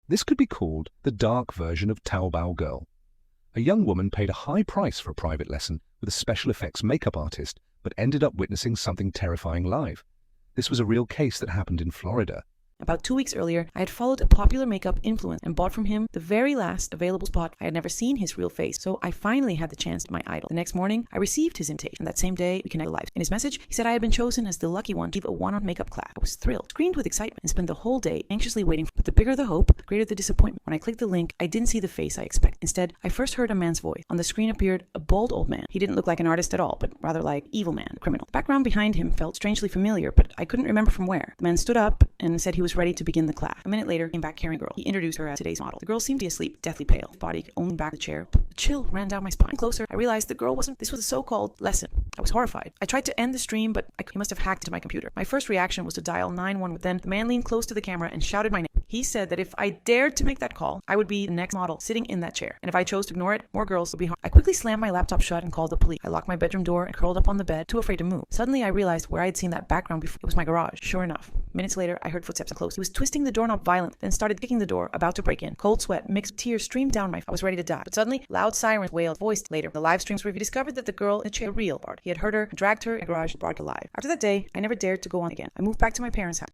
This could be called the dark version of Taobao Girl. A young woman paid a high price for a private lesson with a special effects makeup artist, but ended up witnessing something terrifying live. This was a real case that happened in Florida. About 2 weeks earlier, I had followed a popular makeup influencer and bought from him the very last available spot. I had never seen his real face, so I finally had the chance to meet my idol. The next morning, I received his invitation. That same day, we connected live. In his message, he said I had been chosen as the lucky one to give a one-on makeup class. I was thrilled, screamed with excitement, and spent the whole day anxiously waiting. But the bigger the hope, the greater the disappointment. When I clicked the link, I didn't see the face I expected. Instead, I first heard a man's voice. On the screen appeared a bald old man. He didn't look like an artist at all, but rather like evil man, criminal. The background behind him felt strangely familiar, but I couldn't remember from where. The man stood up and said he was ready to begin the class. A minute later, came back carrying a girl. He introduced her as today's model. The girl seemed to be asleep, deathly pale. His body only back of the chair. A chill ran down my spine. Closer, I realized the girl wasn't. This was a so-called lesson. I was horrified. I tried to end the stream, but he must have hacked into my computer. My first reaction was to dial 911, but then the man leaned close to the camera and shouted my name. He said that if I dared to make that call, I would be the next model sitting in that chair. And if I chose to ignore it, more girls would be harmed. I quickly slammed my laptop shut and called the police. I locked my bedroom door and curled up on the bed, too afraid to move. Suddenly, I realized where I had seen that background before. It was my garage. Sure enough. Minutes later, I heard footsteps close. He was twisting the doorknob violently, then started kicking the door, about to break in. Cold sweat mixed with tears streamed down my face. I was ready to die. But suddenly, loud sirens wailed, voiced later. The live streams revealed. He discovered that the girl in the chair was real. He had hurt her, dragged her, and garage brought her alive. After that day, I never dared to go on again. I moved back to my parents' house.